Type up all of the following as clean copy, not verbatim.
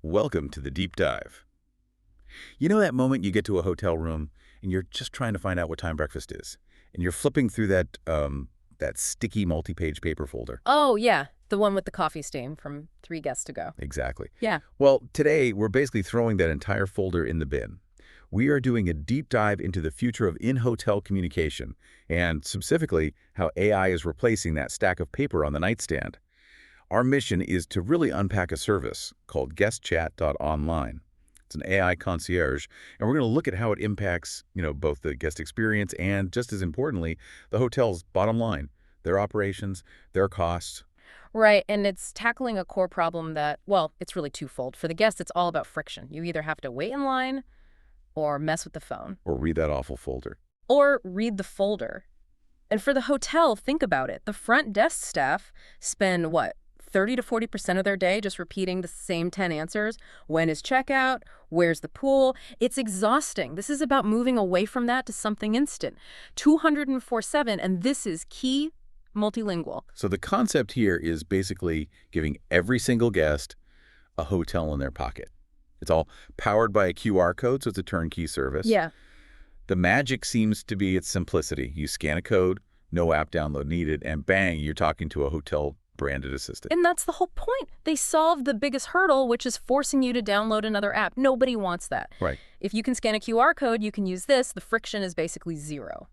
Welcome to the deep dive. You know that moment you get to a hotel room and you're just trying to find out what time breakfast is, and you're flipping through that sticky multi-page paper folder. Oh, yeah. The one with the coffee stain from 3 guests ago. Exactly. Yeah. Well, today we're basically throwing that entire folder in the bin. We are doing a deep dive into the future of in-hotel communication, and specifically how AI is replacing that stack of paper on the nightstand. Our mission is to really unpack a service called GuestChat.online. It's an AI concierge, and we're going to look at how it impacts, both the guest experience and, just as importantly, the hotel's bottom line, their operations, their costs. Right, and it's tackling a core problem that, well, it's really twofold. For the guests, it's all about friction. You either have to wait in line or mess with the phone. Or read that awful folder. Or read the folder. And for the hotel, think about it. The front desk staff spend, 30 to 40% of their day just repeating the same 10 answers. When is checkout? Where's the pool? It's exhausting. This is about moving away from that to something instant. 204/7, and this is key multilingual. So the concept here is basically giving every single guest a hotel in their pocket. It's all powered by a QR code, so it's a turnkey service. Yeah. The magic seems to be its simplicity. You scan a code, no app download needed, and bang, you're talking to a hotel-branded assistant. And that's the whole point. They solved the biggest hurdle, which is forcing you to download another app. Nobody wants that. Right. If you can scan a QR code, you can use this. The friction is basically zero.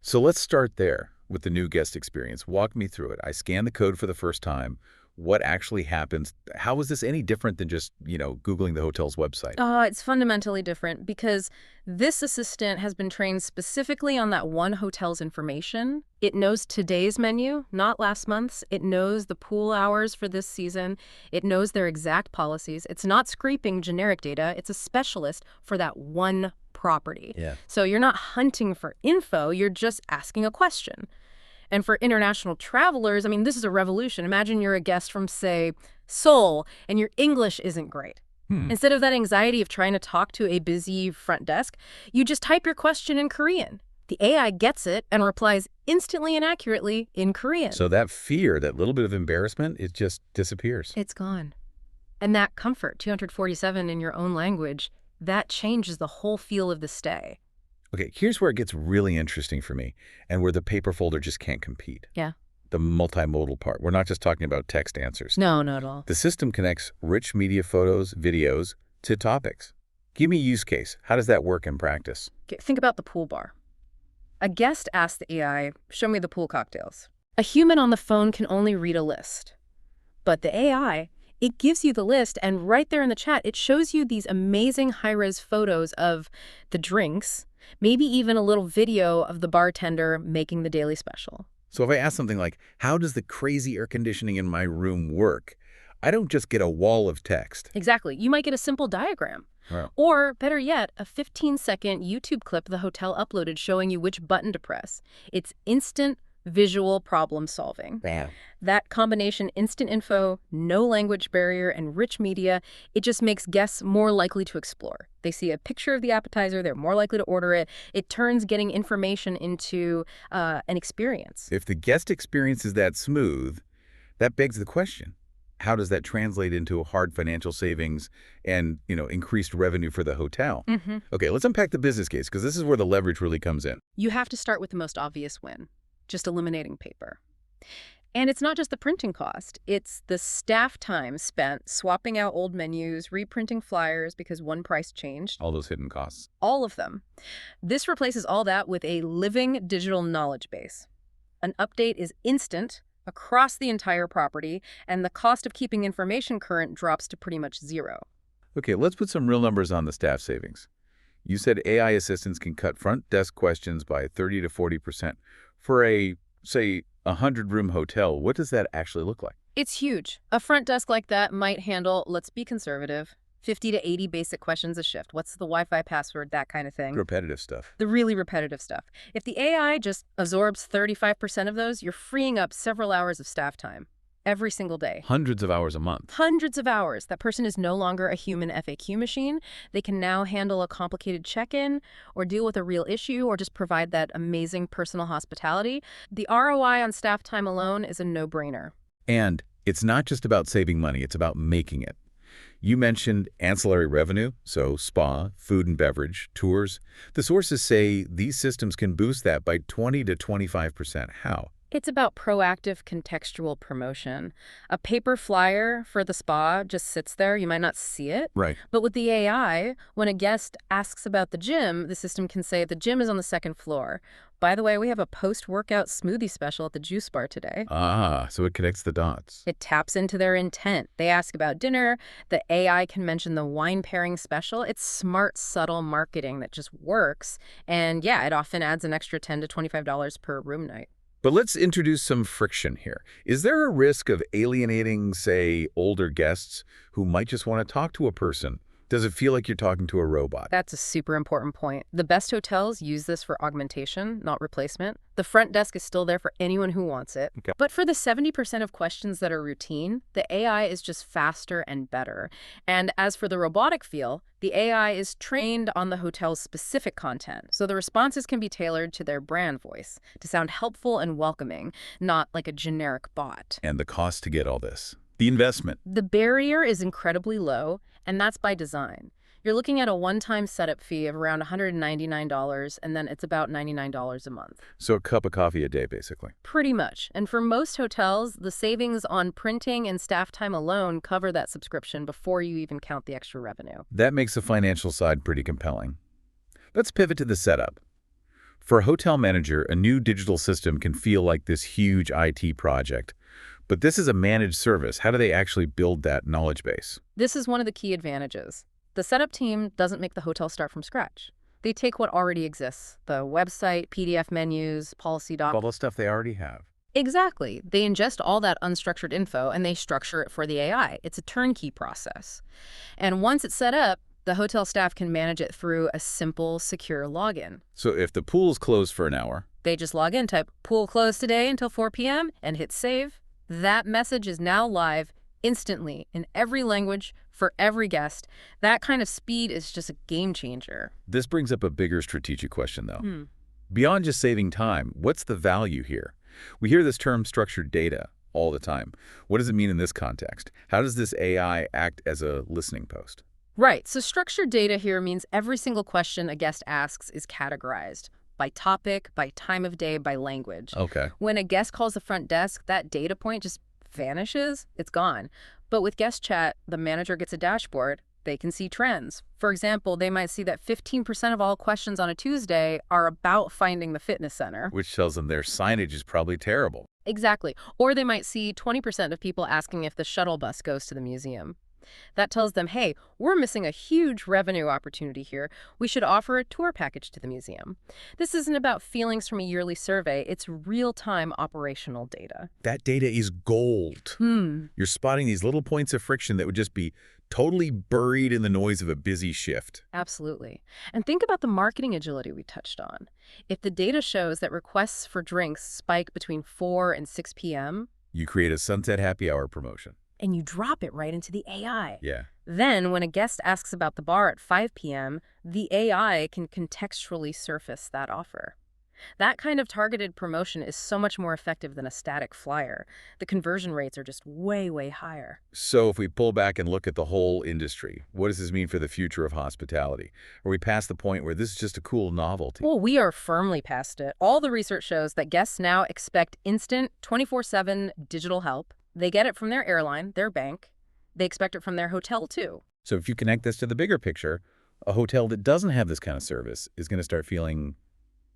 So let's start there with the new guest experience. Walk me through it. I scan the code for the first time. What actually happens? How is this any different than just, Googling the hotel's website? It's fundamentally different because this assistant has been trained specifically on that one hotel's information. It knows today's menu, not last month's. It knows the pool hours for this season. It knows their exact policies. It's not scraping generic data. It's a specialist for that one property. Yeah. So you're not hunting for info. You're just asking a question. And for international travelers, this is a revolution. Imagine you're a guest from, say, Seoul, and your English isn't great. Instead of that anxiety of trying to talk to a busy front desk, you just type your question in Korean. The AI gets it and replies instantly and accurately in Korean. So that fear, that little bit of embarrassment, it just disappears. It's gone. And that comfort, 247 in your own language, that changes the whole feel of the stay. Okay, here's where it gets really interesting for me and where the paper folder just can't compete. Yeah. The multimodal part. We're not just talking about text answers. No, not at all. The system connects rich media photos, videos to topics. Give me a use case. How does that work in practice? Okay, think about the pool bar. A guest asks the AI, show me the pool cocktails. A human on the phone can only read a list. But the AI, it gives you the list, and right there in the chat, it shows you these amazing high-res photos of the drinks, maybe even a little video of the bartender making the daily special. So if I ask something like, how does the crazy air conditioning in my room work? I don't just get a wall of text. Exactly. You might get a simple diagram. Wow. Or, better yet, a 15-second YouTube clip the hotel uploaded showing you which button to press. It's instant visual problem solving. Bam. That combination, instant info, no language barrier, and rich media, it just makes guests more likely to explore. They see a picture of the appetizer, they're more likely to order it. It turns getting information into an experience. If the guest experience is that smooth, that begs the question. How does that translate into hard financial savings and, increased revenue for the hotel? Okay, let's unpack the business case, because this is where the leverage really comes in. You have to start with the most obvious win, just eliminating paper. And it's not just the printing cost. It's the staff time spent swapping out old menus, reprinting flyers because one price changed. All those hidden costs. All of them. This replaces all that with a living digital knowledge base. An update is instant across the entire property, and the cost of keeping information current drops to pretty much zero. Okay, let's put some real numbers on the staff savings. You said AI assistants can cut front desk questions by 30 to 40%. For a, say, 100-room hotel, what does that actually look like? It's huge. A front desk like that might handle, let's be conservative, 50 to 80 basic questions a shift. What's the Wi-Fi password? That kind of thing. Repetitive stuff. The really repetitive stuff. If the AI just absorbs 35% of those, you're freeing up several hours of staff time every single day. Hundreds of hours a month. Hundreds of hours. That person is no longer a human FAQ machine. They can now handle a complicated check-in or deal with a real issue or just provide that amazing personal hospitality. The ROI on staff time alone is a no-brainer. And it's not just about saving money, it's about making it. You mentioned ancillary revenue, so spa, food and beverage, tours. The sources say these systems can boost that by 20 to 25%. How? It's about proactive contextual promotion. A paper flyer for the spa just sits there. You might not see it. Right. But with the AI, when a guest asks about the gym, the system can say, the gym is on the second floor. By the way, we have a post-workout smoothie special at the juice bar today. Ah, so it connects the dots. It taps into their intent. They ask about dinner. The AI can mention the wine pairing special. It's smart, subtle marketing that just works. And yeah, it often adds an extra $10 to $25 per room night. But let's introduce some friction here. Is there a risk of alienating, say, older guests who might just want to talk to a person? Does it feel like you're talking to a robot? That's a super important point. The best hotels use this for augmentation, not replacement. The front desk is still there for anyone who wants it. Okay. But for the 70% of questions that are routine, the AI is just faster and better. And as for the robotic feel, the AI is trained on the hotel's specific content. So the responses can be tailored to their brand voice to sound helpful and welcoming, not like a generic bot. And the cost to get all this? The investment? The barrier is incredibly low, and that's by design. You're looking at a one-time setup fee of around $199, and then it's about $99 a month. So a cup of coffee a day, basically. Pretty much. And for most hotels, the savings on printing and staff time alone cover that subscription before you even count the extra revenue. That makes the financial side pretty compelling. Let's pivot to the setup. For a hotel manager, a new digital system can feel like this huge IT project. But this is a managed service. How do they actually build that knowledge base? This is one of the key advantages. The setup team doesn't make the hotel start from scratch. They take what already exists, the website, PDF menus, policy doc. All the stuff they already have. Exactly. They ingest all that unstructured info and they structure it for the AI. It's a turnkey process. And once it's set up, the hotel staff can manage it through a simple, secure login. So if the pool's closed for an hour, They just log in, type pool closed today until 4 p.m. and hit save. That message is now live instantly in every language for every guest. That kind of speed is just a game changer. this brings up a bigger strategic question, though. Beyond just saving time, what's the value here? We hear this term structured data all the time. What does it mean in this context? How does this AI act as a listening post? Right. So structured data here means every single question a guest asks is categorized by topic, by time of day, by language. Okay. When a guest calls the front desk, that data point just vanishes. It's gone. But with Guest Chat, the manager gets a dashboard. They can see trends. For example, they might see that 15% of all questions on a Tuesday are about finding the fitness center. Which tells them their signage is probably terrible. Exactly. Or they might see 20% of people asking if the shuttle bus goes to the museum. That tells them, hey, we're missing a huge revenue opportunity here. We should offer a tour package to the museum. This isn't about feelings from a yearly survey. It's real-time operational data. That data is gold. You're spotting these little points of friction that would just be totally buried in the noise of a busy shift. Absolutely. And think about the marketing agility we touched on. If the data shows that requests for drinks spike between 4 and 6 p.m., You create a sunset happy hour promotion. and you drop it right into the AI. Yeah. Then, when a guest asks about the bar at 5 p.m., the AI can contextually surface that offer. That kind of targeted promotion is so much more effective than a static flyer. The conversion rates are just way, way higher. So if we pull back and look at the whole industry, what does this mean for the future of hospitality? Are we past the point where this is just a cool novelty? Well, we are firmly past it. All the research shows that guests now expect instant, 24/7 digital help. They get it from their airline, their bank. They expect it from their hotel, too. So if you connect this to the bigger picture, a hotel that doesn't have this kind of service is going to start feeling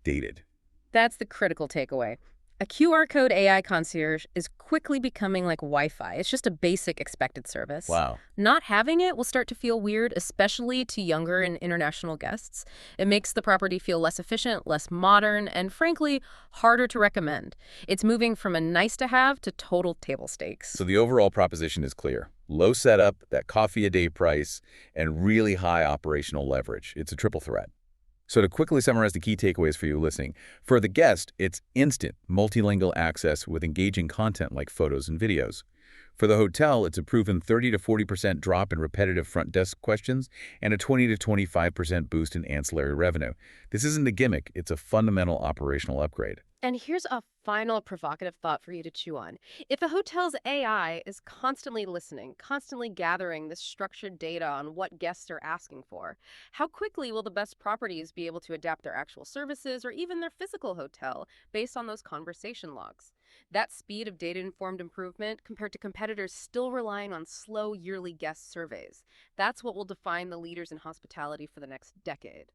dated. That's the critical takeaway. A QR code AI concierge is quickly becoming like Wi-Fi. It's just a basic expected service. Wow. Not having it will start to feel weird, especially to younger and international guests. It makes the property feel less efficient, less modern, and frankly, harder to recommend. It's moving from a nice-to-have to total table stakes. So the overall proposition is clear. Low setup, that coffee a day price, and really high operational leverage. It's a triple threat. So to quickly summarize the key takeaways for you listening, for the guest, it's instant, multilingual access with engaging content like photos and videos. For the hotel, it's a proven 30 to 40% drop in repetitive front desk questions and a 20 to 25% boost in ancillary revenue. This isn't a gimmick, it's a fundamental operational upgrade. And here's a final provocative thought for you to chew on. If a hotel's AI is constantly listening, constantly gathering this structured data on what guests are asking for, how quickly will the best properties be able to adapt their actual services or even their physical hotel based on those conversation logs? That speed of data-informed improvement compared to competitors still relying on slow yearly guest surveys. That's what will define the leaders in hospitality for the next decade.